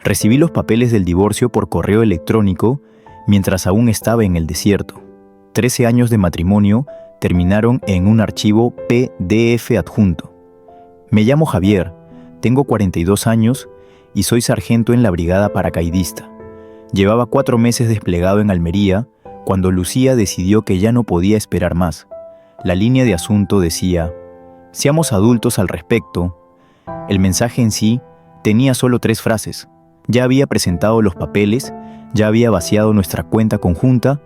Recibí los papeles del divorcio por correo electrónico mientras aún estaba en el desierto. 13 años de matrimonio terminaron en un archivo PDF adjunto. Me llamo Javier, tengo 42 años y soy sargento en la brigada paracaidista. Llevaba 4 meses desplegado en Almería cuando Lucía decidió que ya no podía esperar más. La línea de asunto decía: seamos adultos al respecto. El mensaje en sí tenía solo 3 frases. Ya había presentado los papeles, ya había vaciado nuestra cuenta conjunta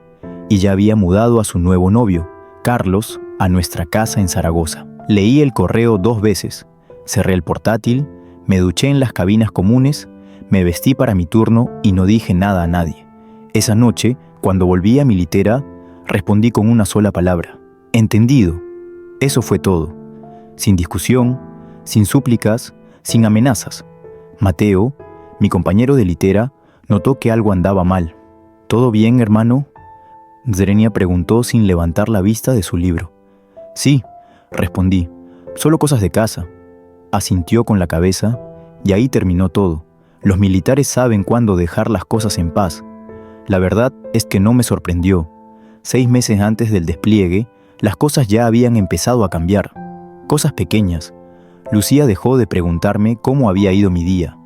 y ya había mudado a su nuevo novio, Carlos, a nuestra casa en Zaragoza. Leí el correo 2 veces, cerré el portátil, me duché en las cabinas comunes, me vestí para mi turno y no dije nada a nadie. Esa noche, cuando volví a mi litera, respondí con una sola palabra: entendido. Eso fue todo. Sin discusión, sin súplicas, sin amenazas. Mateo, mi compañero de litera, notó que algo andaba mal. ¿Todo bien, hermano?, Zrenia preguntó sin levantar la vista de su libro. Sí, respondí, solo cosas de casa. Asintió con la cabeza y ahí terminó todo. Los militares saben cuándo dejar las cosas en paz. La verdad es que no me sorprendió. 6 meses antes del despliegue, las cosas ya habían empezado a cambiar. Cosas pequeñas. Lucía dejó de preguntarme cómo había ido mi día.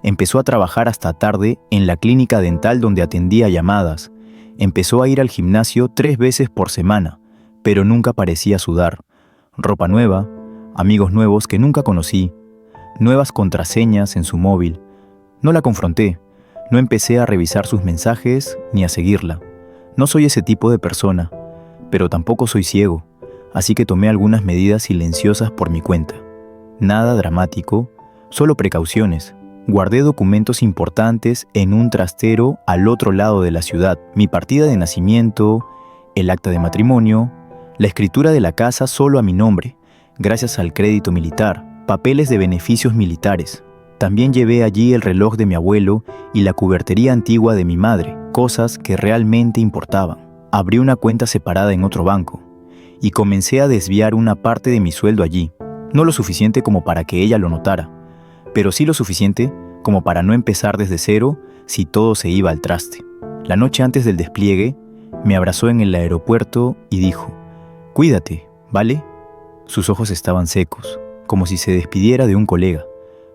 Empezó a trabajar hasta tarde en la clínica dental donde atendía llamadas. Empezó a ir al gimnasio 3 veces por semana, pero nunca parecía sudar. Ropa nueva, amigos nuevos que nunca conocí, nuevas contraseñas en su móvil. No la confronté, no empecé a revisar sus mensajes ni a seguirla. No soy ese tipo de persona, pero tampoco soy ciego, así que tomé algunas medidas silenciosas por mi cuenta. Nada dramático, solo precauciones. Guardé documentos importantes en un trastero al otro lado de la ciudad. Mi partida de nacimiento, el acta de matrimonio, la escritura de la casa solo a mi nombre, gracias al crédito militar, papeles de beneficios militares. También llevé allí el reloj de mi abuelo y la cubertería antigua de mi madre, cosas que realmente importaban. Abrí una cuenta separada en otro banco y comencé a desviar una parte de mi sueldo allí. No lo suficiente como para que ella lo notara, pero sí lo suficiente como para no empezar desde cero si todo se iba al traste. La noche antes del despliegue, me abrazó en el aeropuerto y dijo: «Cuídate, ¿vale?». Sus ojos estaban secos, como si se despidiera de un colega,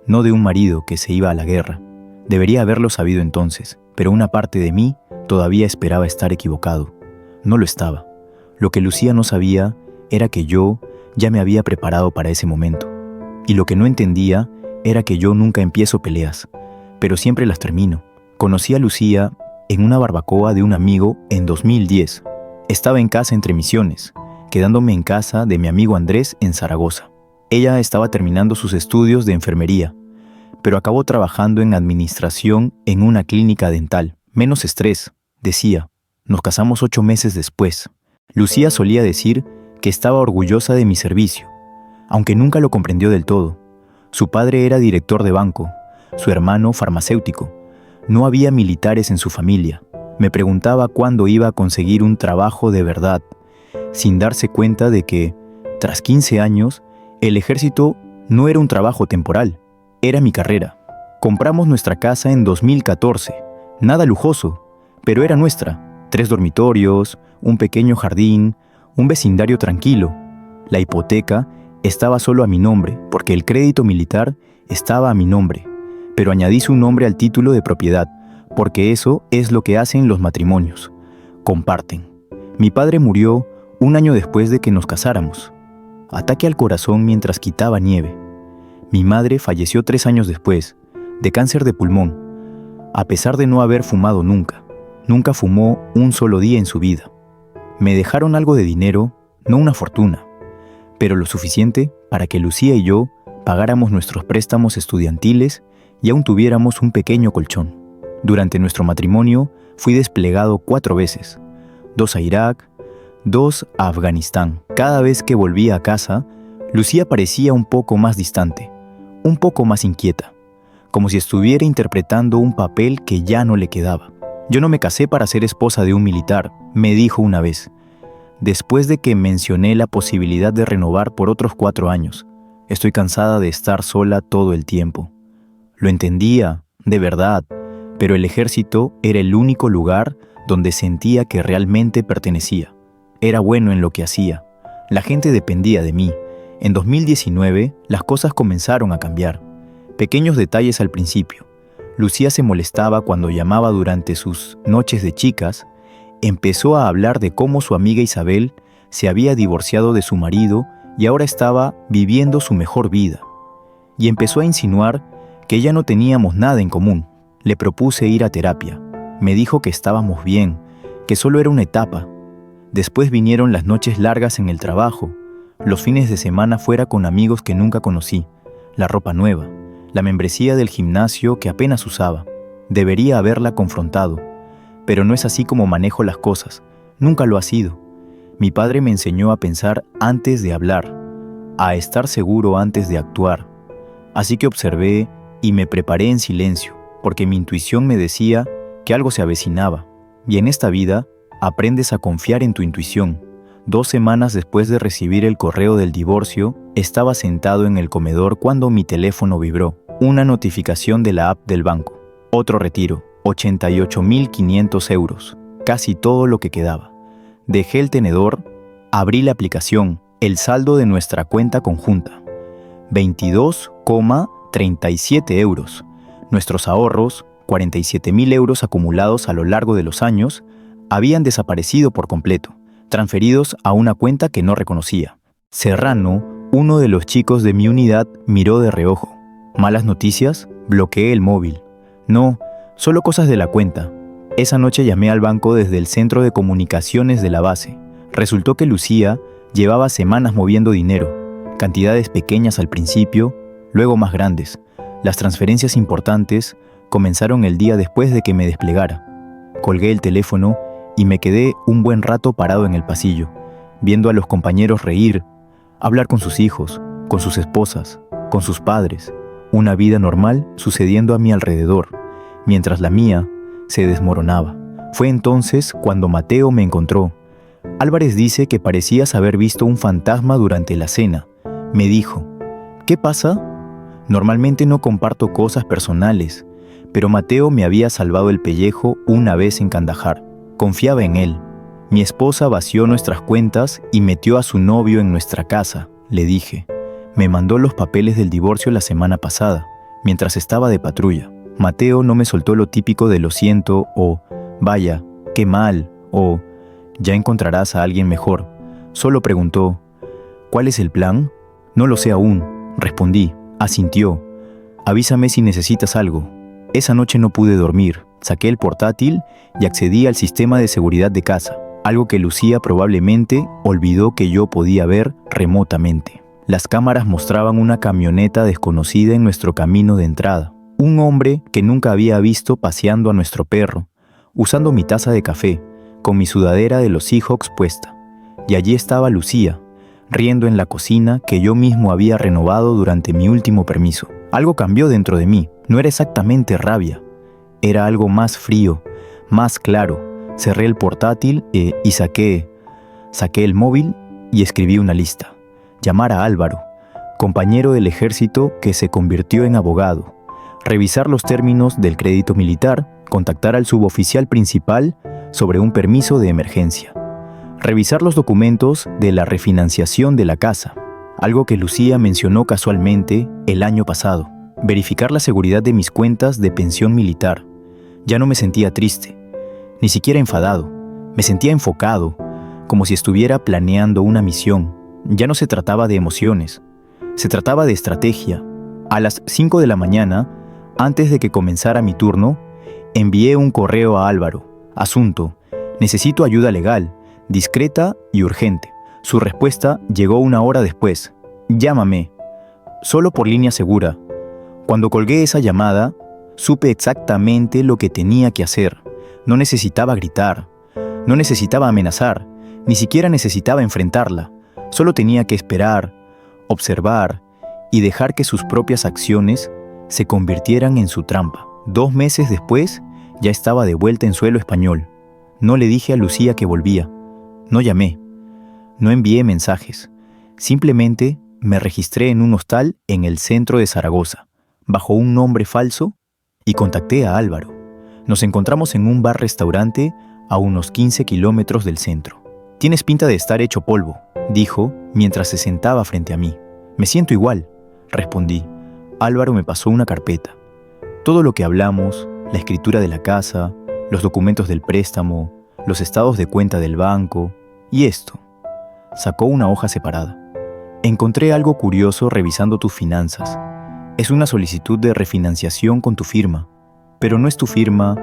no de un marido que se iba a la guerra. Debería haberlo sabido entonces, pero una parte de mí todavía esperaba estar equivocado. No lo estaba. Lo que Lucía no sabía era que yo ya me había preparado para ese momento. Y lo que no entendía era que yo nunca empiezo peleas, pero siempre las termino. Conocí a Lucía en una barbacoa de un amigo en 2010. Estaba en casa entre misiones, quedándome en casa de mi amigo Andrés en Zaragoza. Ella estaba terminando sus estudios de enfermería, pero acabó trabajando en administración en una clínica dental. Menos estrés, decía. Nos casamos 8 meses después. Lucía solía decir que estaba orgullosa de mi servicio, aunque nunca lo comprendió del todo. Su padre era director de banco, su hermano farmacéutico. No había militares en su familia. Me preguntaba cuándo iba a conseguir un trabajo de verdad, sin darse cuenta de que, tras 15 años, el ejército no era un trabajo temporal, era mi carrera. Compramos nuestra casa en 2014, nada lujoso, pero era nuestra. 3 dormitorios, un pequeño jardín, un vecindario tranquilo. La hipoteca estaba solo a mi nombre, porque el crédito militar estaba a mi nombre, pero añadí su nombre al título de propiedad, porque eso es lo que hacen los matrimonios. Comparten. Mi padre murió 1 año después de que nos casáramos. Ataque al corazón mientras quitaba nieve. Mi madre falleció 3 años después, de cáncer de pulmón, a pesar de no haber fumado nunca. Nunca fumó un solo día en su vida. Me dejaron algo de dinero, no una fortuna, pero lo suficiente para que Lucía y yo pagáramos nuestros préstamos estudiantiles y aún tuviéramos un pequeño colchón. Durante nuestro matrimonio fui desplegado 4 veces, 2 a Irak, 2 a Afganistán. Cada vez que volvía a casa, Lucía parecía un poco más distante, un poco más inquieta, como si estuviera interpretando un papel que ya no le quedaba. Yo no me casé para ser esposa de un militar, me dijo una vez, después de que mencioné la posibilidad de renovar por otros 4 años. Estoy cansada de estar sola todo el tiempo. Lo entendía, de verdad, pero el ejército era el único lugar donde sentía que realmente pertenecía. Era bueno en lo que hacía. La gente dependía de mí. En 2019, las cosas comenzaron a cambiar. Pequeños detalles al principio. Lucía se molestaba cuando llamaba durante sus noches de chicas. Empezó a hablar de cómo su amiga Isabel se había divorciado de su marido y ahora estaba viviendo su mejor vida. Y empezó a insinuar que ya no teníamos nada en común. Le propuse ir a terapia. Me dijo que estábamos bien, que solo era una etapa. Después vinieron las noches largas en el trabajo, los fines de semana fuera con amigos que nunca conocí, la ropa nueva, la membresía del gimnasio que apenas usaba. Debería haberla confrontado, pero no es así como manejo las cosas. Nunca lo ha sido. Mi padre me enseñó a pensar antes de hablar, a estar seguro antes de actuar. Así que observé y me preparé en silencio, porque mi intuición me decía que algo se avecinaba. Y en esta vida, aprendes a confiar en tu intuición. 2 semanas después de recibir el correo del divorcio, estaba sentado en el comedor cuando mi teléfono vibró. Una notificación de la app del banco. Otro retiro, 88.500 euros, casi todo lo que quedaba. Dejé el tenedor, abrí la aplicación, el saldo de nuestra cuenta conjunta. 22,37 euros. Nuestros ahorros, 47.000 euros acumulados a lo largo de los años, habían desaparecido por completo, transferidos a una cuenta que no reconocía. Serrano, uno de los chicos de mi unidad, miró de reojo. ¿Malas noticias? Bloqueé el móvil. No, solo cosas de la cuenta. Esa noche llamé al banco desde el centro de comunicaciones de la base. Resultó que Lucía llevaba semanas moviendo dinero, cantidades pequeñas al principio, luego más grandes. Las transferencias importantes comenzaron el día después de que me desplegara. Colgué el teléfono y me quedé un buen rato parado en el pasillo, viendo a los compañeros reír, hablar con sus hijos, con sus esposas, con sus padres, una vida normal sucediendo a mi alrededor, mientras la mía se desmoronaba. Fue entonces cuando Mateo me encontró. Álvarez dice que parecías haber visto un fantasma durante la cena. Me dijo, ¿qué pasa? Normalmente no comparto cosas personales, pero Mateo me había salvado el pellejo una vez en Kandahar. Confiaba en él. Mi esposa vació nuestras cuentas y metió a su novio en nuestra casa, le dije. Me mandó los papeles del divorcio la semana pasada, mientras estaba de patrulla. Mateo no me soltó lo típico de lo siento o vaya, qué mal o ya encontrarás a alguien mejor. Solo preguntó, ¿cuál es el plan? No lo sé aún, respondí. Asintió. Avísame si necesitas algo. Esa noche no pude dormir. Saqué el portátil y accedí al sistema de seguridad de casa, algo que Lucía probablemente olvidó que yo podía ver remotamente. Las cámaras mostraban una camioneta desconocida en nuestro camino de entrada. Un hombre que nunca había visto paseando a nuestro perro, usando mi taza de café, con mi sudadera de los Seahawks puesta. Y allí estaba Lucía, riendo en la cocina que yo mismo había renovado durante mi último permiso. Algo cambió dentro de mí. No era exactamente rabia. Era algo más frío, más claro. Cerré el portátil y saqué el móvil y escribí una lista. Llamar a Álvaro, compañero del ejército que se convirtió en abogado. Revisar los términos del crédito militar, contactar al suboficial principal sobre un permiso de emergencia. Revisar los documentos de la refinanciación de la casa, algo que Lucía mencionó casualmente el año pasado. Verificar la seguridad de mis cuentas de pensión militar. Ya no me sentía triste, ni siquiera enfadado. Me sentía enfocado, como si estuviera planeando una misión. Ya no se trataba de emociones, se trataba de estrategia. A las 5 de la mañana, antes de que comenzara mi turno, envié un correo a Álvaro. Asunto: necesito ayuda legal, discreta y urgente. Su respuesta llegó 1 hora después. Llámame, solo por línea segura. Cuando colgué esa llamada, supe exactamente lo que tenía que hacer. No necesitaba gritar, no necesitaba amenazar, ni siquiera necesitaba enfrentarla. Solo tenía que esperar, observar y dejar que sus propias acciones se convirtieran en su trampa. 2 meses después, ya estaba de vuelta en suelo español. No le dije a Lucía que volvía. No llamé. No envié mensajes. Simplemente me registré en un hostal en el centro de Zaragoza, bajo un nombre falso, y contacté a Álvaro. Nos encontramos en un bar-restaurante a unos 15 kilómetros del centro. «Tienes pinta de estar hecho polvo», dijo mientras se sentaba frente a mí. «Me siento igual», respondí. Álvaro me pasó una carpeta. Todo lo que hablamos, la escritura de la casa, los documentos del préstamo, los estados de cuenta del banco y esto. Sacó una hoja separada. «Encontré algo curioso revisando tus finanzas. Es una solicitud de refinanciación con tu firma. Pero no es tu firma,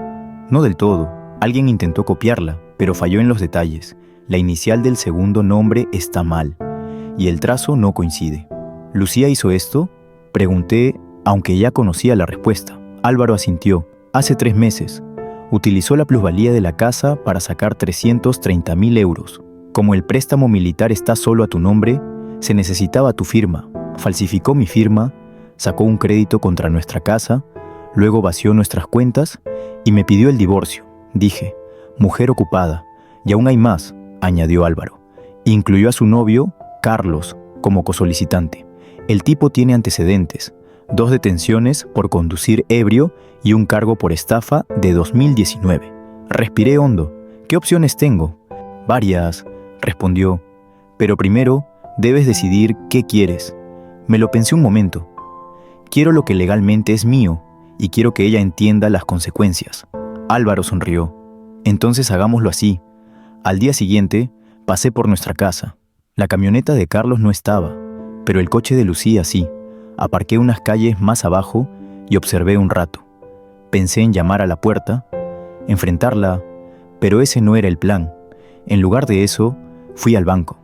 no del todo. Alguien intentó copiarla, pero falló en los detalles. La inicial del segundo nombre está mal y el trazo no coincide». «¿Lucía hizo esto?», pregunté, aunque ya conocía la respuesta. Álvaro asintió. «Hace 3 meses. Utilizó la plusvalía de la casa para sacar 330.000 euros. Como el préstamo militar está solo a tu nombre, se necesitaba tu firma. Falsificó mi firma, sacó un crédito contra nuestra casa, luego vació nuestras cuentas y me pidió el divorcio». Dije, «Mujer ocupada. Y aún hay más», añadió Álvaro. Incluyó a su novio, Carlos, como cosolicitante. El tipo tiene antecedentes, 2 detenciones por conducir ebrio y un cargo por estafa de 2019. Respiré hondo. «¿Qué opciones tengo?». «Varias», respondió. «Pero primero debes decidir qué quieres». Me lo pensé un momento. «Quiero lo que legalmente es mío y quiero que ella entienda las consecuencias». Álvaro sonrió. «Entonces hagámoslo así». Al día siguiente, pasé por nuestra casa. La camioneta de Carlos no estaba, pero el coche de Lucía sí. Aparqué unas calles más abajo y observé un rato. Pensé en llamar a la puerta, enfrentarla, pero ese no era el plan. En lugar de eso, fui al banco.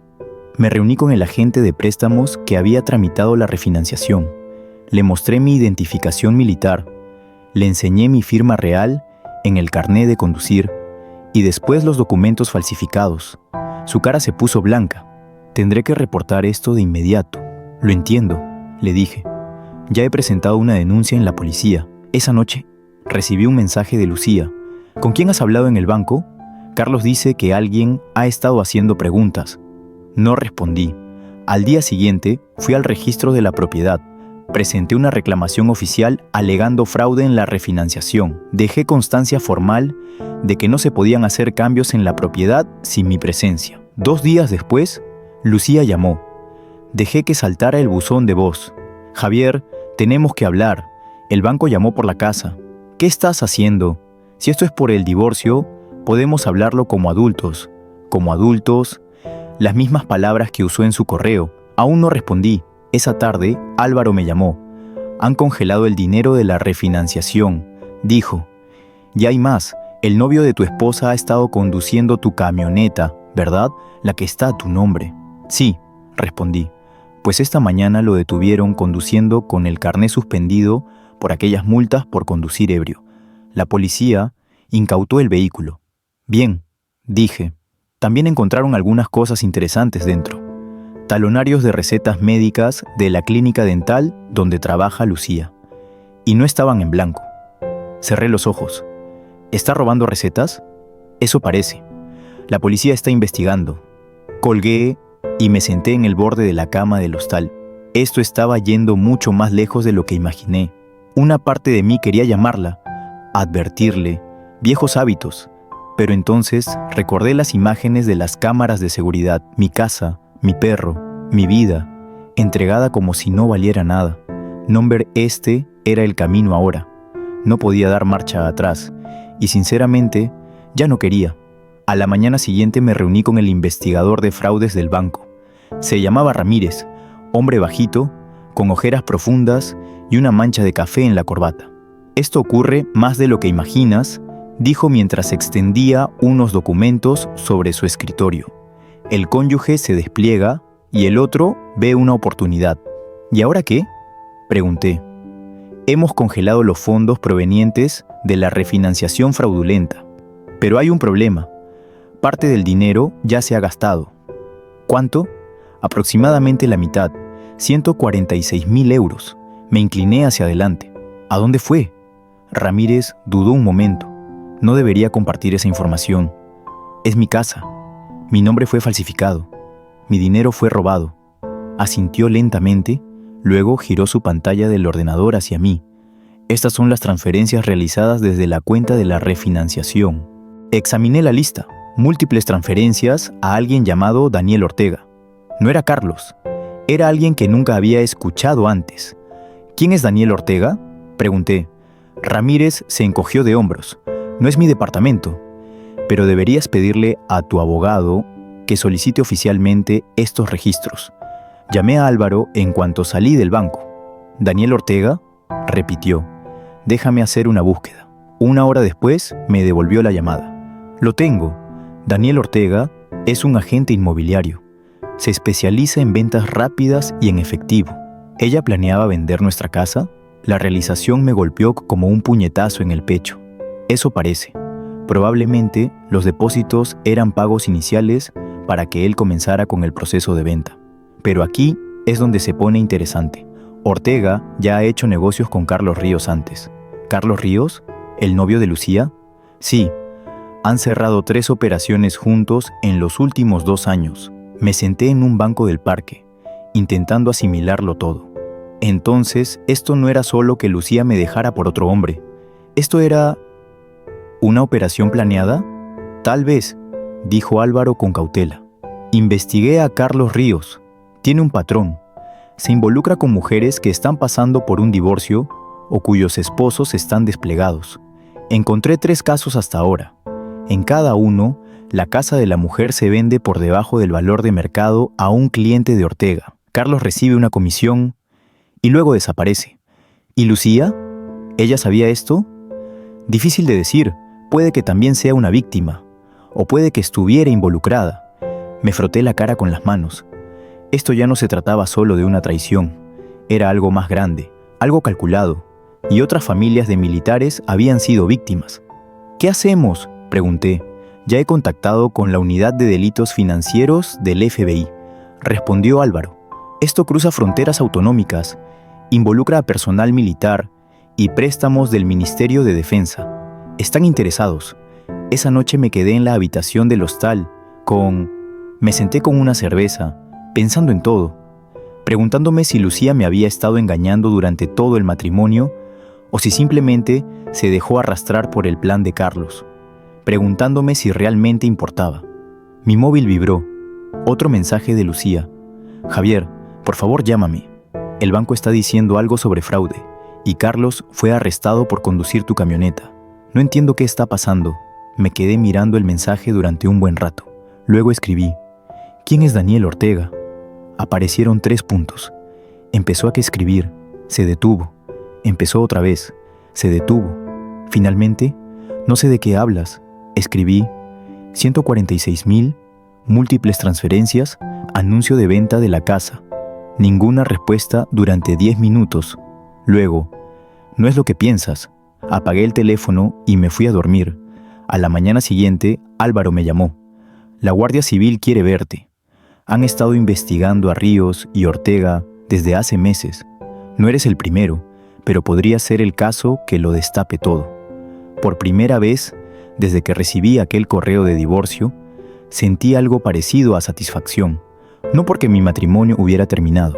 Me reuní con el agente de préstamos que había tramitado la refinanciación. Le mostré mi identificación militar. Le enseñé mi firma real en el carné de conducir y después los documentos falsificados. Su cara se puso blanca. «Tendré que reportar esto de inmediato». «Lo entiendo», le dije. «Ya he presentado una denuncia en la policía. Esa noche recibí un mensaje de Lucía. ¿Con quién has hablado en el banco? Carlos dice que alguien ha estado haciendo preguntas». No respondí. Al día siguiente fui al registro de la propiedad. Presenté una reclamación oficial alegando fraude en la refinanciación. Dejé constancia formal de que no se podían hacer cambios en la propiedad sin mi presencia. 2 días después, Lucía llamó. Dejé que saltara el buzón de voz. «Javier, tenemos que hablar. El banco llamó por la casa. ¿Qué estás haciendo? Si esto es por el divorcio, podemos hablarlo como adultos». «Como adultos», las mismas palabras que usó en su correo. Aún no respondí. Esa tarde, Álvaro me llamó. «Han congelado el dinero de la refinanciación», dijo. «Ya hay más. El novio de tu esposa ha estado conduciendo tu camioneta, ¿verdad? La que está a tu nombre». «Sí», respondí. «Pues esta mañana lo detuvieron conduciendo con el carné suspendido por aquellas multas por conducir ebrio. La policía incautó el vehículo». «Bien», dije. También encontraron algunas cosas interesantes dentro. Talonarios de recetas médicas de la clínica dental donde trabaja Lucía. Y no estaban en blanco. Cerré los ojos. ¿Está robando recetas? Eso parece. La policía está investigando. Colgué y me senté en el borde de la cama del hostal. Esto estaba yendo mucho más lejos de lo que imaginé. Una parte de mí quería llamarla, advertirle, viejos hábitos. Pero entonces recordé las imágenes de las cámaras de seguridad, mi casa, mi perro, mi vida, entregada como si no valiera nada. Nombre este era el camino ahora. No podía dar marcha atrás, y sinceramente, ya no quería. A la mañana siguiente me reuní con el investigador de fraudes del banco. Se llamaba Ramírez, hombre bajito, con ojeras profundas y una mancha de café en la corbata. «Esto ocurre más de lo que imaginas», dijo mientras extendía unos documentos sobre su escritorio. El cónyuge se despliega y el otro ve una oportunidad. «¿Y ahora qué?», pregunté. «Hemos congelado los fondos provenientes de la refinanciación fraudulenta. Pero hay un problema. Parte del dinero ya se ha gastado». «¿Cuánto?». «Aproximadamente la mitad, 146.000 euros». Me incliné hacia adelante. «¿A dónde fue?». Ramírez dudó un momento. «No debería compartir esa información. Es mi casa. Mi nombre fue falsificado. Mi dinero fue robado». Asintió lentamente, luego giró su pantalla del ordenador hacia mí. Estas son las transferencias realizadas desde la cuenta de la refinanciación. Examiné la lista. Múltiples transferencias a alguien llamado Daniel Ortega. No era Carlos. Era alguien que nunca había escuchado antes. ¿Quién es Daniel Ortega?, pregunté. Ramírez se encogió de hombros. No es mi departamento, pero deberías pedirle a tu abogado que solicite oficialmente estos registros. Llamé a Álvaro en cuanto salí del banco. ¿Daniel Ortega?, repitió. Déjame hacer una búsqueda. 1 hora después me devolvió la llamada. Lo tengo. Daniel Ortega es un agente inmobiliario. Se especializa en ventas rápidas y en efectivo. Ella planeaba vender nuestra casa. La realización me golpeó como un puñetazo en el pecho. Eso parece. Probablemente los depósitos eran pagos iniciales para que él comenzara con el proceso de venta. Pero aquí es donde se pone interesante. Ortega ya ha hecho negocios con Carlos Ríos antes. ¿Carlos Ríos? ¿El novio de Lucía? Sí. Han cerrado 3 operaciones juntos en los últimos 2 años. Me senté en un banco del parque, intentando asimilarlo todo. Entonces, esto no era solo que Lucía me dejara por otro hombre. ¿Esto era una operación planeada? Tal vez, dijo Álvaro con cautela. Investigué a Carlos Ríos. Tiene un patrón. Se involucra con mujeres que están pasando por un divorcio o cuyos esposos están desplegados. Encontré 3 casos hasta ahora. En cada uno, la casa de la mujer se vende por debajo del valor de mercado a un cliente de Ortega. Carlos recibe una comisión y luego desaparece. ¿Y Lucía? ¿Ella sabía esto? Difícil de decir. Puede que también sea una víctima, o puede que estuviera involucrada. Me froté la cara con las manos. Esto ya no se trataba solo de una traición. Era algo más grande, algo calculado, y otras familias de militares habían sido víctimas. ¿Qué hacemos?, pregunté. Ya he contactado con la Unidad de Delitos Financieros del FBI, respondió Álvaro. Esto cruza fronteras autonómicas, involucra a personal militar y préstamos del Ministerio de Defensa. Están interesados. Esa noche me quedé en la habitación del hostal Me senté con una cerveza, pensando en todo, preguntándome si Lucía me había estado engañando durante todo el matrimonio o si simplemente se dejó arrastrar por el plan de Carlos, preguntándome si realmente importaba. Mi móvil vibró. Otro mensaje de Lucía. Javier, por favor llámame. El banco está diciendo algo sobre fraude y Carlos fue arrestado por conducir tu camioneta. No entiendo qué está pasando. Me quedé mirando el mensaje durante un buen rato. Luego escribí. ¿Quién es Daniel Ortega? Aparecieron 3 puntos. Empezó a escribir. Se detuvo. Empezó otra vez. Se detuvo. Finalmente, no sé de qué hablas. Escribí 146,000, múltiples transferencias, anuncio de venta de la casa. Ninguna respuesta durante 10 minutos. Luego, no es lo que piensas. Apagué el teléfono y me fui a dormir. A la mañana siguiente, Álvaro me llamó. La Guardia Civil quiere verte. Han estado investigando a Ríos y Ortega desde hace meses. No eres el primero, pero podría ser el caso que lo destape todo. Por primera vez, desde que recibí aquel correo de divorcio, sentí algo parecido a satisfacción. No porque mi matrimonio hubiera terminado,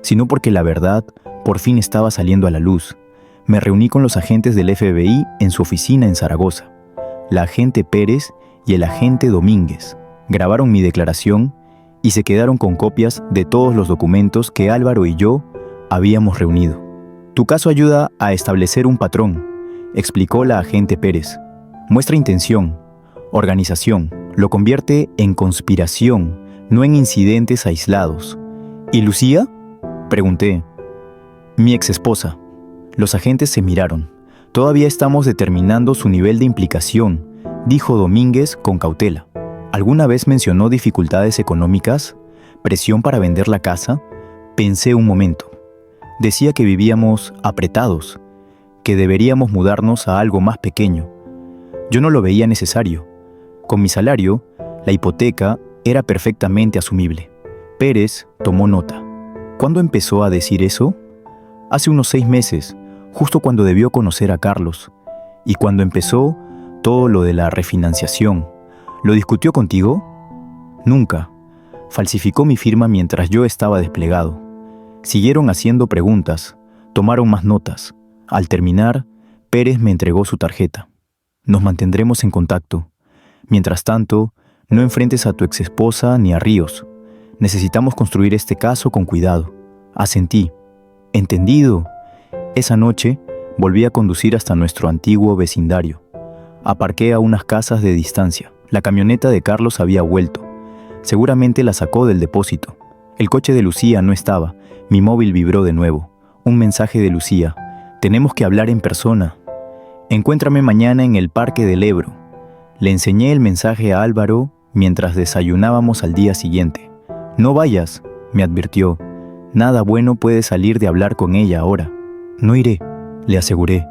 sino porque la verdad por fin estaba saliendo a la luz. Me reuní con los agentes del FBI en su oficina en Zaragoza. La agente Pérez y el agente Domínguez grabaron mi declaración y se quedaron con copias de todos los documentos que Álvaro y yo habíamos reunido. Tu caso ayuda a establecer un patrón, explicó la agente Pérez. Muestra intención, organización, lo convierte en conspiración, no en incidentes aislados. ¿Y Lucía?, pregunté. Mi exesposa. Los agentes se miraron. Todavía estamos determinando su nivel de implicación, dijo Domínguez con cautela. ¿Alguna vez mencionó dificultades económicas? ¿Presión para vender la casa? Pensé un momento. Decía que vivíamos apretados, que deberíamos mudarnos a algo más pequeño. Yo no lo veía necesario. Con mi salario, la hipoteca era perfectamente asumible. Pérez tomó nota. ¿Cuándo empezó a decir eso? Hace unos 6 meses, justo cuando debió conocer a Carlos, y cuando empezó todo lo de la refinanciación. ¿Lo discutió contigo? Nunca. Falsificó mi firma mientras yo estaba desplegado. Siguieron haciendo preguntas, tomaron más notas. Al terminar, Pérez me entregó su tarjeta. Nos mantendremos en contacto. Mientras tanto, no enfrentes a tu exesposa ni a Ríos. Necesitamos construir este caso con cuidado. Asentí. ¿Entendido? Esa noche, volví a conducir hasta nuestro antiguo vecindario. Aparqué a unas casas de distancia. La camioneta de Carlos había vuelto. Seguramente la sacó del depósito. El coche de Lucía no estaba. Mi móvil vibró de nuevo. Un mensaje de Lucía. Tenemos que hablar en persona. Encuéntrame mañana en el Parque del Ebro. Le enseñé el mensaje a Álvaro mientras desayunábamos al día siguiente. No vayas, me advirtió. Nada bueno puede salir de hablar con ella ahora. No iré, le aseguré.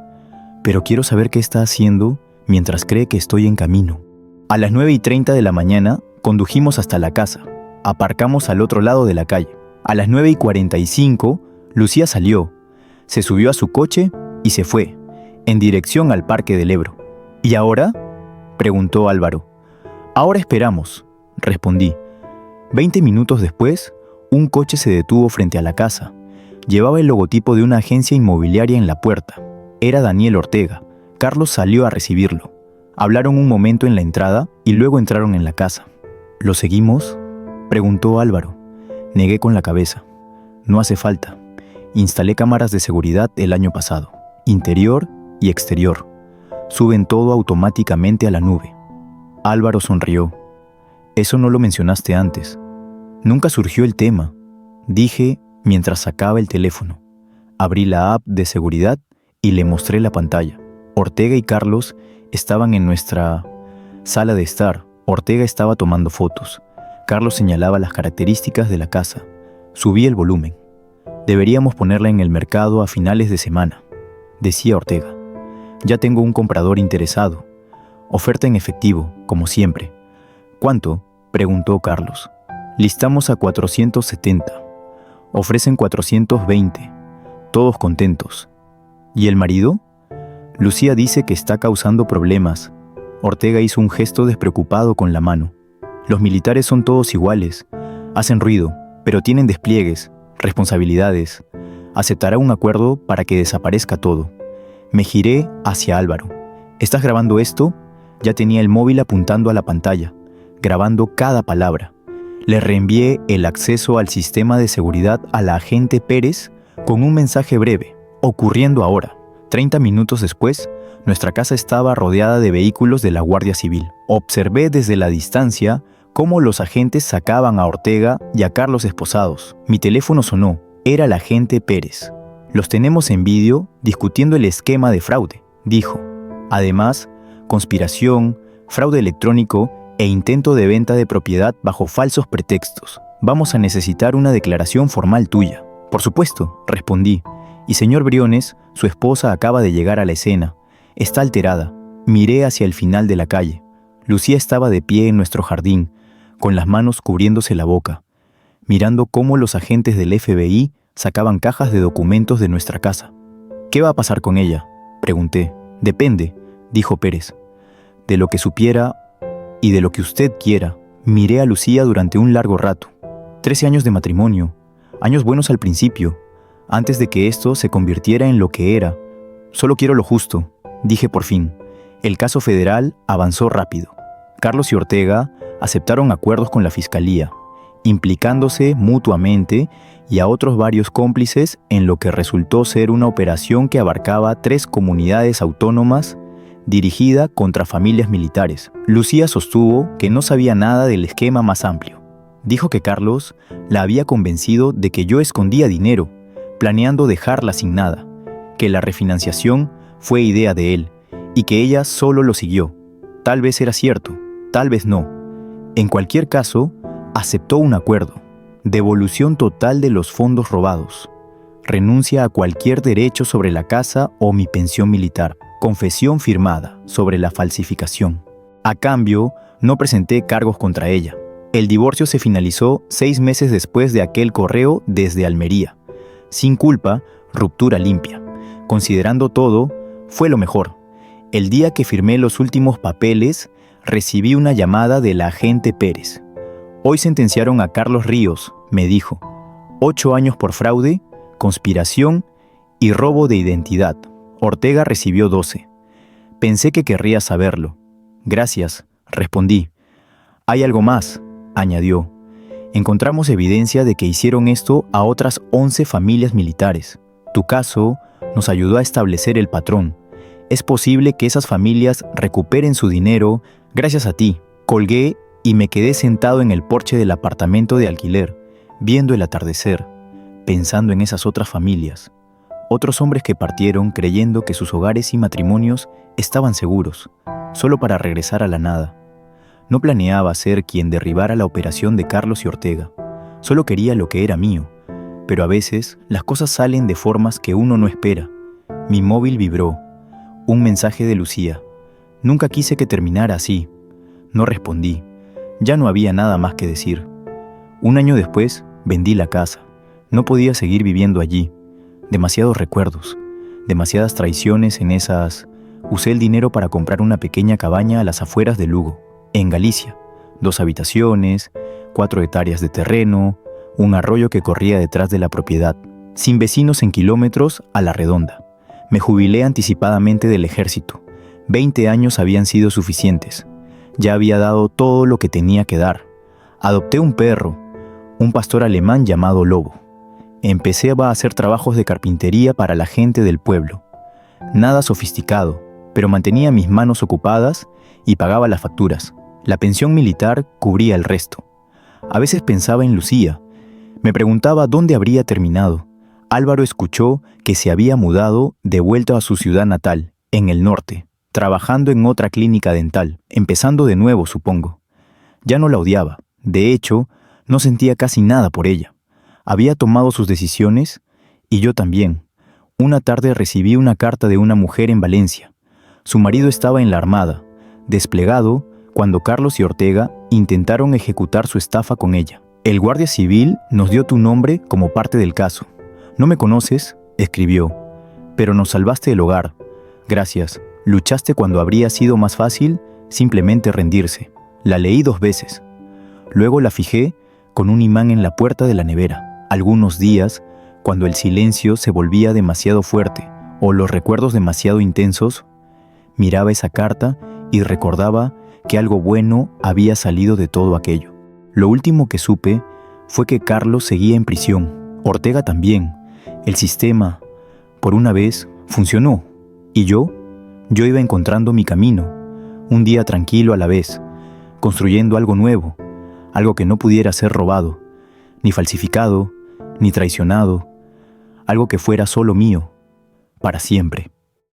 Pero quiero saber qué está haciendo mientras cree que estoy en camino. A las 9:30 de la mañana condujimos hasta la casa. Aparcamos al otro lado de la calle. A las 9:45, Lucía salió. Se subió a su coche y se fue, en dirección al Parque del Ebro. ¿Y ahora?, preguntó Álvaro. Ahora esperamos, respondí. 20 minutos después, un coche se detuvo frente a la casa. Llevaba el logotipo de una agencia inmobiliaria en la puerta. Era Daniel Ortega. Carlos salió a recibirlo. Hablaron un momento en la entrada y luego entraron en la casa. ¿Lo seguimos?, preguntó Álvaro. Negué con la cabeza. No hace falta. Instalé cámaras de seguridad el año pasado, interior y exterior. Suben todo automáticamente a la nube. Álvaro sonrió. Eso no lo mencionaste antes. Nunca surgió el tema, dije mientras sacaba el teléfono. Abrí la app de seguridad y le mostré la pantalla. Ortega y Carlos estaban en nuestra sala de estar. Ortega estaba tomando fotos. Carlos señalaba las características de la casa. Subí el volumen. Deberíamos ponerla en el mercado a finales de semana, decía Ortega. Ya tengo un comprador interesado. Oferta en efectivo, como siempre. ¿Cuánto?, preguntó Carlos. Listamos a 470. Ofrecen 420. Todos contentos. ¿Y el marido? Lucía dice que está causando problemas. Ortega hizo un gesto despreocupado con la mano. Los militares son todos iguales. Hacen ruido, pero tienen despliegues, responsabilidades. Aceptará un acuerdo para que desaparezca todo. Me giré hacia Álvaro. ¿Estás grabando esto? Ya tenía el móvil apuntando a la pantalla, grabando cada palabra. Le reenvié el acceso al sistema de seguridad a la agente Pérez con un mensaje breve. Ocurriendo ahora. 30 minutos después, nuestra casa estaba rodeada de vehículos de la Guardia Civil. Observé desde la distancia cómo los agentes sacaban a Ortega y a Carlos esposados. Mi teléfono sonó. Era el agente Pérez. Los tenemos en vídeo discutiendo el esquema de fraude, dijo. Además, conspiración, fraude electrónico e intento de venta de propiedad bajo falsos pretextos. Vamos a necesitar una declaración formal tuya. Por supuesto, respondí. Y señor Briones, su esposa acaba de llegar a la escena. Está alterada. Miré hacia el final de la calle. Lucía estaba de pie en nuestro jardín, con las manos cubriéndose la boca, mirando cómo los agentes del FBI sacaban cajas de documentos de nuestra casa. ¿Qué va a pasar con ella?, pregunté. Depende, dijo Pérez. De lo que supiera y de lo que usted quiera. Miré a Lucía durante un largo rato. 13 años de matrimonio, años buenos al principio, antes de que esto se convirtiera en lo que era. Solo quiero lo justo, dije por fin. El caso federal avanzó rápido. Carlos y Ortega aceptaron acuerdos con la Fiscalía, implicándose mutuamente y a otros varios cómplices en lo que resultó ser una operación que abarcaba 3 comunidades autónomas dirigida contra familias militares. Lucía sostuvo que no sabía nada del esquema más amplio. Dijo que Carlos la había convencido de que yo escondía dinero, planeando dejarla sin nada, que la refinanciación fue idea de él y que ella solo lo siguió. Tal vez era cierto, tal vez no. En cualquier caso, aceptó un acuerdo: devolución total de los fondos robados, renuncia a cualquier derecho sobre la casa o mi pensión militar, confesión firmada sobre la falsificación. A cambio, no presenté cargos contra ella. El divorcio se finalizó 6 meses después de aquel correo desde Almería. Sin culpa, ruptura limpia. Considerando todo, fue lo mejor. El día que firmé los últimos papeles, recibí una llamada del agente Pérez. Hoy sentenciaron a Carlos Ríos, me dijo. 8 años por fraude, conspiración y robo de identidad. Ortega recibió 12. Pensé que querría saberlo. Gracias, respondí. Hay algo más, añadió. Encontramos evidencia de que hicieron esto a otras 11 familias militares. Tu caso nos ayudó a establecer el patrón. Es posible que esas familias recuperen su dinero gracias a ti. Colgué y me quedé sentado en el porche del apartamento de alquiler, viendo el atardecer, pensando en esas otras familias. Otros hombres que partieron creyendo que sus hogares y matrimonios estaban seguros, solo para regresar a la nada. No planeaba ser quien derribara la operación de Carlos y Ortega. Solo quería lo que era mío. Pero a veces las cosas salen de formas que uno no espera. Mi móvil vibró. Un mensaje de Lucía. Nunca quise que terminara así. No respondí. Ya no había nada más que decir. Un año después, vendí la casa. No podía seguir viviendo allí. Demasiados recuerdos. Demasiadas traiciones en esas... Usé el dinero para comprar una pequeña cabaña a las afueras de Lugo, en Galicia. 2 habitaciones, 4 hectáreas de terreno, un arroyo que corría detrás de la propiedad, sin vecinos en kilómetros a la redonda. Me jubilé anticipadamente del ejército. 20 años habían sido suficientes. Ya había dado todo lo que tenía que dar. Adopté un perro, un pastor alemán llamado Lobo. Empecé a hacer trabajos de carpintería para la gente del pueblo. Nada sofisticado, pero mantenía mis manos ocupadas y pagaba las facturas. La pensión militar cubría el resto. A veces pensaba en Lucía. Me preguntaba dónde habría terminado. Álvaro escuchó que se había mudado de vuelta a su ciudad natal, en el norte, trabajando en otra clínica dental, empezando de nuevo, supongo. Ya no la odiaba. De hecho, no sentía casi nada por ella. Había tomado sus decisiones y yo también. Una tarde recibí una carta de una mujer en Valencia. Su marido estaba en la Armada, desplegado cuando Carlos y Ortega intentaron ejecutar su estafa con ella. El guardia civil nos dio tu nombre como parte del caso. No me conoces, escribió, pero nos salvaste el hogar. Gracias. Luchaste cuando habría sido más fácil simplemente rendirse. La leí 2 veces. Luego la fijé con un imán en la puerta de la nevera. Algunos días, cuando el silencio se volvía demasiado fuerte o los recuerdos demasiado intensos, miraba esa carta y recordaba que algo bueno había salido de todo aquello. Lo último que supe fue que Carlos seguía en prisión, Ortega también. El sistema, por una vez, funcionó. Y yo iba encontrando mi camino, un día tranquilo a la vez, construyendo algo nuevo, algo que no pudiera ser robado, ni falsificado, ni traicionado, algo que fuera solo mío, para siempre.